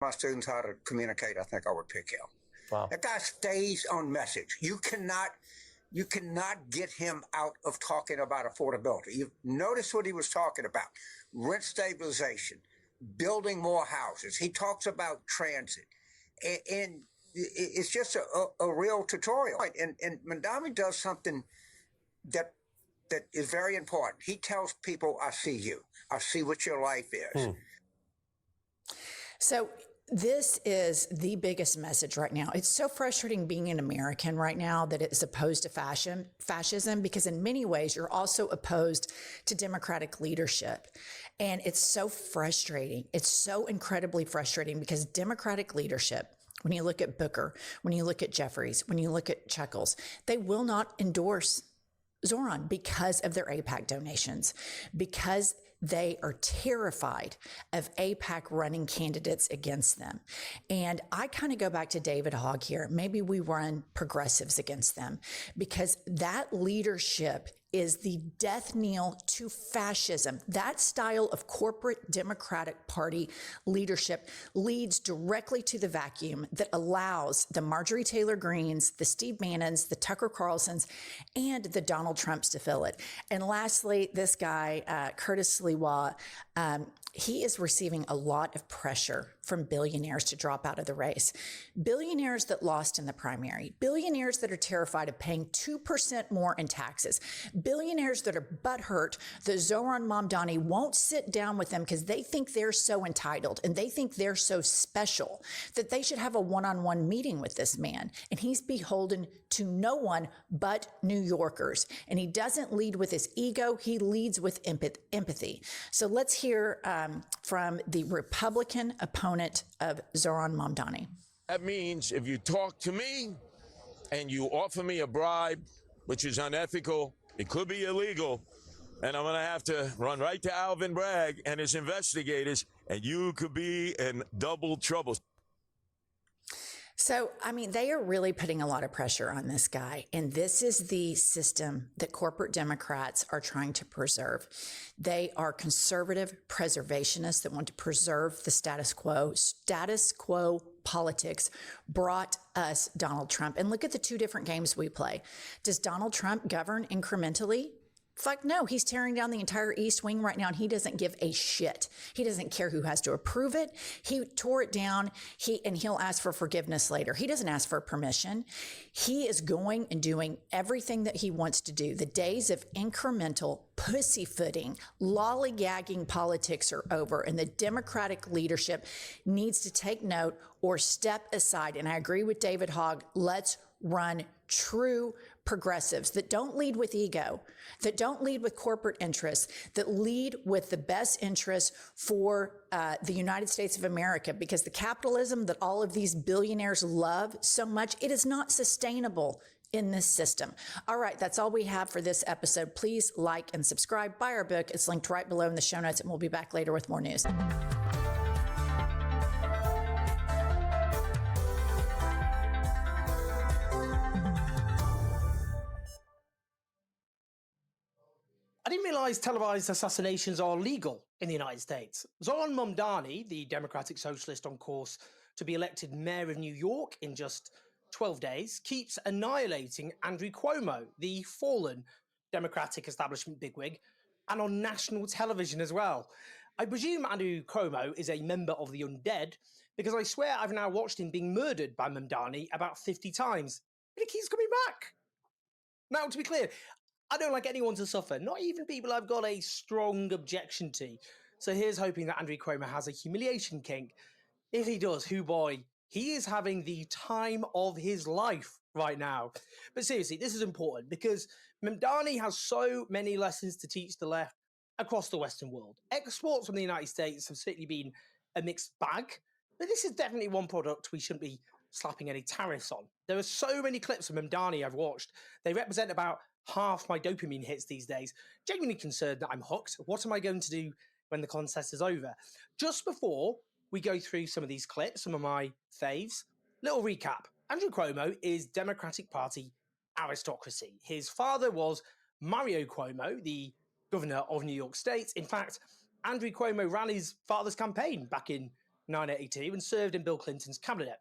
my students how to communicate, I think I would pick him. Wow. That guy stays on message. You cannot get him out of talking about affordability. You notice what he was talking about: rent stabilization, building more houses. He talks about transit, and it's just a real tutorial. And Mamdani does something that is very important. He tells people, "I see you. I see what your life is." So this is the biggest message right now. It's so frustrating being an American right now that it's opposed to fascism, because in many ways you're also opposed to democratic leadership. And it's so frustrating. It's so incredibly frustrating because democratic leadership, when you look at Booker, when you look at Jeffries, when you look at Chuckles, they will not endorse Zoran because of their AIPAC donations, because they are terrified of AIPAC running candidates against them. And I kind of go back to David Hogg here. Maybe we run progressives against them, because that leadership is the death knell to fascism. That style of corporate Democratic Party leadership leads directly to the vacuum that allows the Marjorie Taylor Greens, the Steve Bannons, the Tucker Carlsons, and the Donald Trumps to fill it. And lastly, this guy, Curtis Sliwa, he is receiving a lot of pressure from billionaires to drop out of the race. Billionaires that lost in the primary, billionaires that are terrified of paying 2% more in taxes, billionaires that are butthurt that Zoran Mamdani won't sit down with them because they think they're so entitled and they think they're so special that they should have a one-on-one meeting with this man. And he's beholden to no one but New Yorkers. And he doesn't lead with his ego, he leads with empathy. So let's hear from the Republican opponent of Zoran Mamdani. That means if you talk to me and you offer me a bribe, which is unethical, it could be illegal, and I'm going to have to run right to Alvin Bragg and his investigators, and you could be in double trouble. So, I mean, they are really putting a lot of pressure on this guy. And this is the system that corporate Democrats are trying to preserve. They are conservative preservationists that want to preserve the status quo. Status quo politics brought us Donald Trump. And look at the two different games we play. Does Donald Trump govern incrementally? Fuck no, he's tearing down the entire East Wing right now, and he doesn't give a shit. He doesn't care who has to approve it. He tore it down, and he'll ask for forgiveness later. He doesn't ask for permission. He is going and doing everything that he wants to do. The days of incremental, pussyfooting, lollygagging politics are over, and the Democratic leadership needs to take note or step aside. And I agree with David Hogg. Let's run true progressives that don't lead with ego, that don't lead with corporate interests, that lead with the best interests for the United States of America, because the capitalism that all of these billionaires love so much, it is not sustainable in this system. All right, that's all we have for this episode. Please like and subscribe. Buy our book. It's linked right below in the show notes, and we'll be back later with more news. I didn't realize televised assassinations are legal in the United States. Zoran Mamdani, the Democratic Socialist on course to be elected mayor of New York in just 12 days, keeps annihilating Andrew Cuomo, the fallen Democratic establishment bigwig, and on national television as well. I presume Andrew Cuomo is a member of the undead, because I swear I've now watched him being murdered by Mamdani about 50 times. And he keeps coming back. Now, to be clear, I don't like anyone to suffer, not even people I've got a strong objection to. So here's hoping that Andrew Cuomo has a humiliation kink. If he does, hoo boy, he is having the time of his life right now. But seriously, this is important because Mamdani has so many lessons to teach the left across the Western world. Exports from the United States have certainly been a mixed bag, but this is definitely one product we shouldn't be slapping any tariffs on. There are so many clips of Mamdani I've watched. They represent about half my dopamine hits these days. Genuinely concerned that I'm hooked. What am I going to do when the contest is over? Just before we go through some of these clips, some of my faves, little recap. Andrew Cuomo is Democratic Party aristocracy. His father was Mario Cuomo, the governor of New York State. In fact, Andrew Cuomo ran his father's campaign back in 1982 and served in Bill Clinton's cabinet.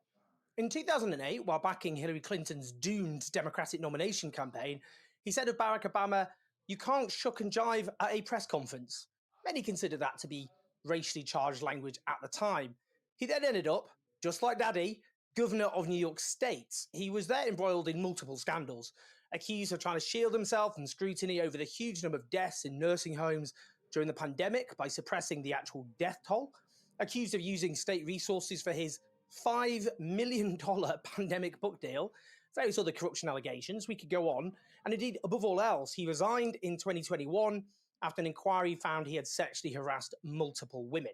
In 2008, while backing Hillary Clinton's doomed Democratic nomination campaign, he said of Barack Obama, "You can't shuck and jive at a press conference." Many considered that to be racially charged language at the time. He then ended up, just like Daddy, governor of New York State. He was there embroiled in multiple scandals, accused of trying to shield himself from scrutiny over the huge number of deaths in nursing homes during the pandemic by suppressing the actual death toll, accused of using state resources for his $5 million pandemic book deal, various other corruption allegations. We could go on. And indeed, above all else, he resigned in 2021 after an inquiry found he had sexually harassed multiple women.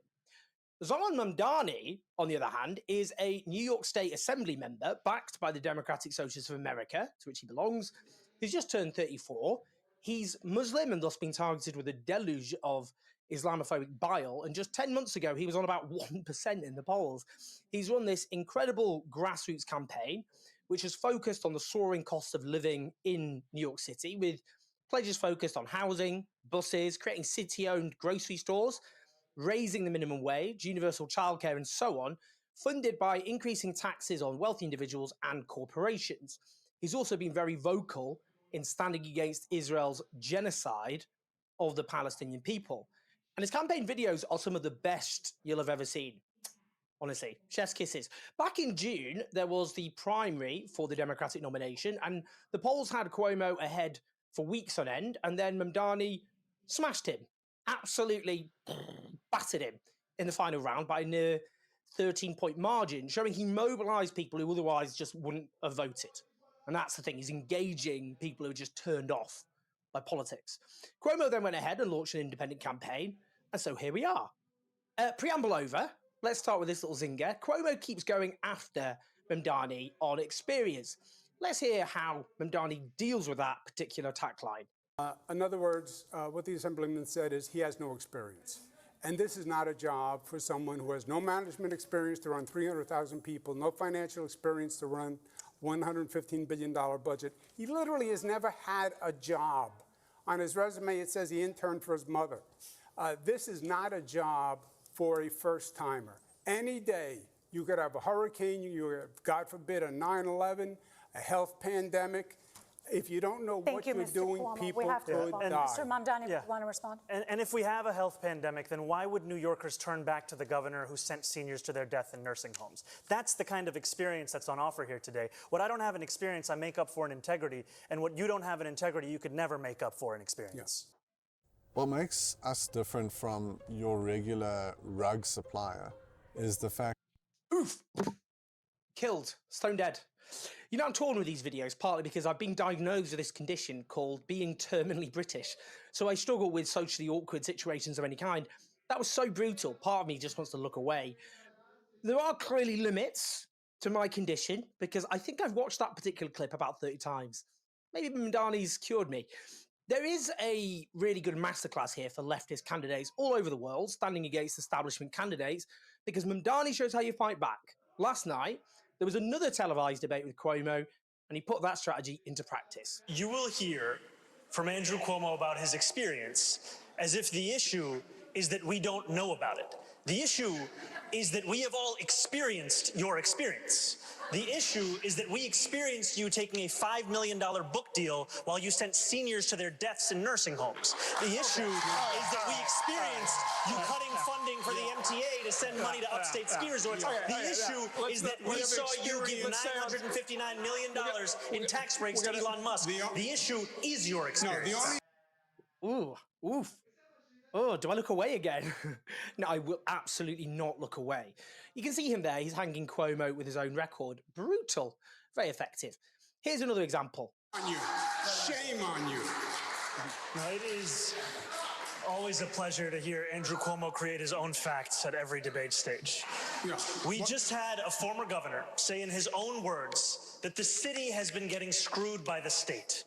Zoran Mamdani, on the other hand, is a New York State Assembly member backed by the Democratic Socialists of America, to which he belongs. He's just turned 34. He's Muslim and thus been targeted with a deluge of Islamophobic bile. And just 10 months ago, he was on about 1% in the polls. He's run this incredible grassroots campaign, which has focused on the soaring cost of living in New York City, with pledges focused on housing, buses, creating city-owned grocery stores, raising the minimum wage, universal childcare, and so on, funded by increasing taxes on wealthy individuals and corporations. He's also been very vocal in standing against Israel's genocide of the Palestinian people. And his campaign videos are some of the best you'll have ever seen. Honestly, chef's kisses. Back in June, there was the primary for the Democratic nomination, and the polls had Cuomo ahead for weeks on end, and then Mamdani smashed him, absolutely battered him in the final round by a near 13-point margin, showing he mobilized people who otherwise just wouldn't have voted. And that's the thing, he's engaging people who are just turned off by politics. Cuomo then went ahead and launched an independent campaign, and so here we are. Preamble over, let's start with this little zinger. Cuomo keeps going after Mamdani on experience. Let's hear how Mamdani deals with that particular attack line. In other words, what the Assemblyman said is he has no experience. And this is not a job for someone who has no management experience to run 300,000 people, no financial experience to run $115 billion budget. He literally has never had a job. On his resume, it says he interned for his mother. This is not a job for a first-timer. Any day, you could have a hurricane, you have, God forbid, a 9/11, a health pandemic. If you don't know what you're doing, Cuomo. people could die. Mr. Mamdani, you want to respond? And if we have a health pandemic, then why would New Yorkers turn back to the governor who sent seniors to their death in nursing homes? That's the kind of experience that's on offer here today. What I don't have in experience, I make up for in integrity. And what you don't have in integrity, you could never make up for in experience. Yes. What makes us different from your regular rug supplier is the fact. Oof! Killed, stone dead. You know, I'm torn with these videos, partly because I've been diagnosed with this condition called being terminally British. So I struggle with socially awkward situations of any kind. That was so brutal, part of me just wants to look away. There are clearly limits to my condition, because I think I've watched that particular clip about 30 times. Maybe Mamdani's cured me. There is a really good masterclass here for leftist candidates all over the world, standing against establishment candidates, because Mamdani shows how you fight back. Last night, there was another televised debate with Cuomo, and he put that strategy into practice. You will hear from Andrew Cuomo about his experience as if the issue is that we don't know about it. The issue is that we have all experienced your experience. The issue is that we experienced you taking a $5 million book deal while you sent seniors to their deaths in nursing homes. The issue is that we experienced you cutting funding for the MTA to send money to upstate ski resorts. The issue is that we saw you give $959 million in tax breaks to Elon Musk. The issue is your experience. Ooh, oof. Oh, do I look away again? No, I will absolutely not look away. You can see him there. He's hanging Cuomo with his own record. Brutal. Very effective. Here's another example. On you. Shame on you. No, it is always a pleasure to hear Andrew Cuomo create his own facts at every debate stage. Yeah. We just had a former governor say in his own words that the city has been getting screwed by the state.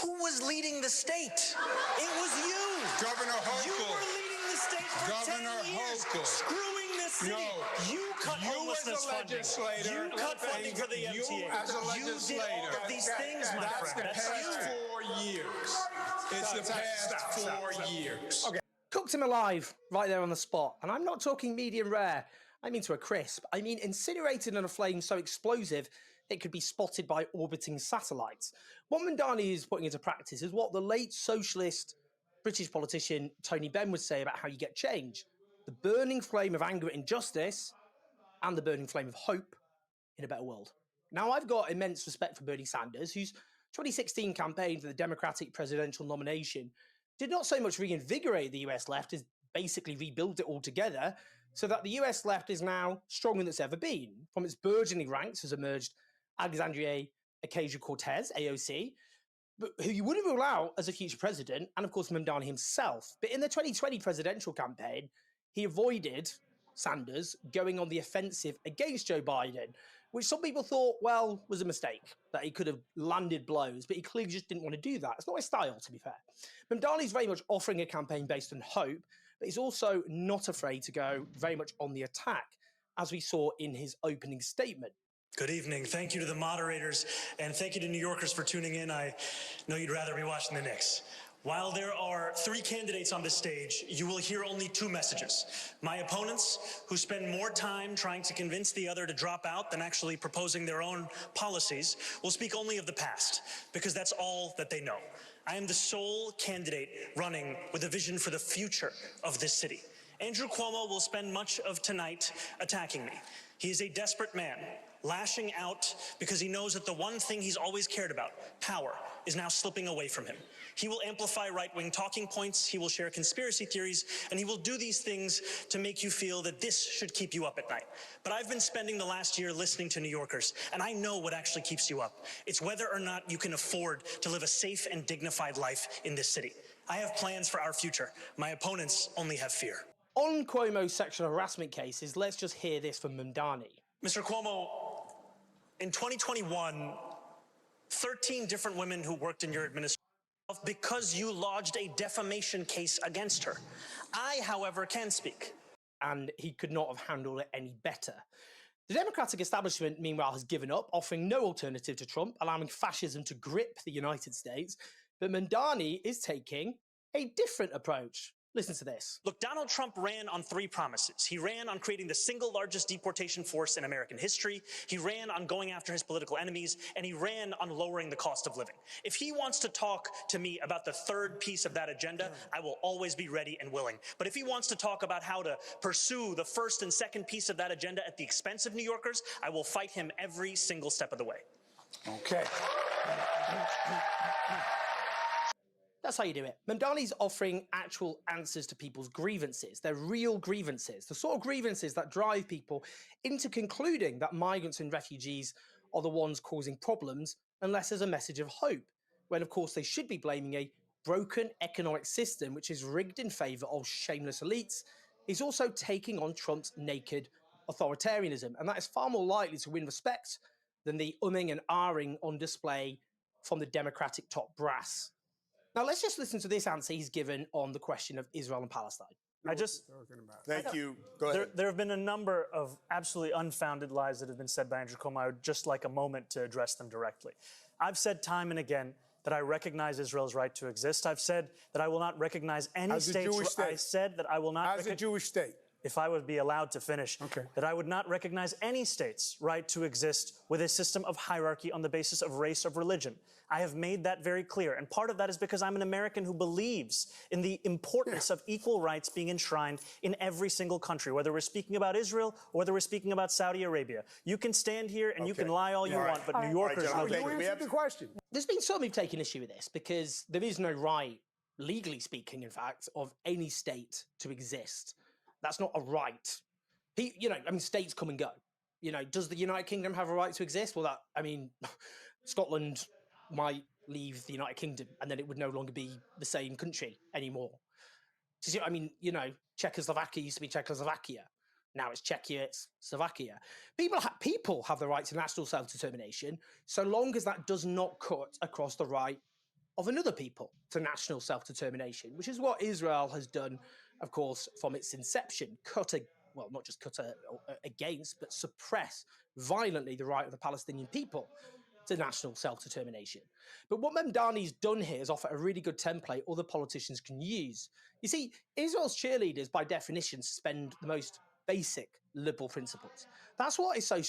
Who was leading the state? It was you. Governor Hochul. You were leading the state for Governor 10 years, Hochul. screwing the city. No. You cut homelessness funding. You cut funding for the MTA. You as a You did all of these things, my That's friend. the That's past you. 4 years. It's the past 4 years. Cooked him alive right there on the spot. And I'm not talking medium rare. I mean to a crisp. I mean incinerated in a flame so explosive it could be spotted by orbiting satellites. What Mamdani is putting into practice is what the late socialist British politician Tony Benn would say about how you get change. The burning flame of anger at injustice and the burning flame of hope in a better world. Now, I've got immense respect for Bernie Sanders, whose 2016 campaign for the Democratic presidential nomination did not so much reinvigorate the US left as basically rebuild it altogether, so that the US left is now stronger than it's ever been. From its burgeoning ranks has emerged Alexandria Ocasio-Cortez, AOC, but who you wouldn't rule out as a future president, and of course Mamdani himself. But in the 2020 presidential campaign, he avoided Sanders going on the offensive against Joe Biden, which some people thought, well, was a mistake, that he could have landed blows, but he clearly just didn't want to do that. It's not his style, to be fair. Mamdani's very much offering a campaign based on hope, but he's also not afraid to go very much on the attack, as we saw in his opening statement. Good evening. Thank you to the moderators, and thank you to New Yorkers for tuning in. I know you'd rather be watching the Knicks. While there are 3 candidates on this stage, you will hear only 2 messages. My opponents, who spend more time trying to convince the other to drop out than actually proposing their own policies, will speak only of the past, because that's all that they know. I am the sole candidate running with a vision for the future of this city. Andrew Cuomo will spend much of tonight attacking me. He is a desperate man, lashing out because he knows that the one thing he's always cared about, power, is now slipping away from him. He will amplify right-wing talking points, he will share conspiracy theories, and he will do these things to make you feel that this should keep you up at night. But I've been spending the last year listening to New Yorkers, and I know what actually keeps you up. It's whether or not you can afford to live a safe and dignified life in this city. I have plans for our future. My opponents only have fear. On Cuomo's sexual harassment cases, let's just hear this from Mamdani. Mr. Cuomo, in 2021, 13 different women who worked in your administration because you lodged a defamation case against her. I, however, can speak. And he could not have handled it any better. The Democratic establishment, meanwhile, has given up, offering no alternative to Trump, allowing fascism to grip the United States. But Mamdani is taking a different approach. Listen to this. Look, Donald Trump ran on 3 promises. He ran on creating the single largest deportation force in American history. He ran on going after his political enemies, and he ran on lowering the cost of living. If he wants to talk to me about the 3rd piece of that agenda, I will always be ready and willing. But if he wants to talk about how to pursue the 1st and 2nd piece of that agenda at the expense of New Yorkers, I will fight him every single step of the way. Okay. That's how you do it. Mamdani's offering actual answers to people's grievances. They're real grievances, the sort of grievances that drive people into concluding that migrants and refugees are the ones causing problems, unless there's a message of hope, when of course they should be blaming a broken economic system which is rigged in favour of shameless elites. He's also taking on Trump's naked authoritarianism, and that is far more likely to win respect than the umming and ahhing on display from the Democratic top brass. Now, let's just listen to this answer he's given on the question of Israel and Palestine. Thank you. Go ahead. There have been a number of absolutely unfounded lies that have been said by Andrew Cuomo. I would just like a moment to address them directly. I've said time and again that I recognize Israel's right to exist. I've said that I will not recognize any states. I said that I will not. As a Jewish state. If I would be allowed to finish, that I would not recognize any state's right to exist with a system of hierarchy on the basis of race or religion. I have made that very clear. And part of that is because I'm an American who believes in the importance of equal rights being enshrined in every single country, whether we're speaking about Israel or whether we're speaking about Saudi Arabia. You can stand here and you can lie all you want, but New Yorkers know. We have the question. There's been some who've taken issue with this because there is no right, legally speaking, in fact, of any state to exist. That's not a right. States come and go. Does the United Kingdom have a right to exist? Well, Scotland might leave the United Kingdom and then it would no longer be the same country anymore. Czechoslovakia used to be Czechoslovakia. Now it's Czechia, it's Slovakia. People have the right to national self-determination so long as that does not cut across the right of another people to national self-determination, which is what Israel has done, of course, from its inception. Not just cut against, but suppress violently the right of the Palestinian people to national self-determination. But what Mamdani's done here is offer a really good template other politicians can use. You see, Israel's cheerleaders, by definition, spend the most basic liberal principles. That's what is so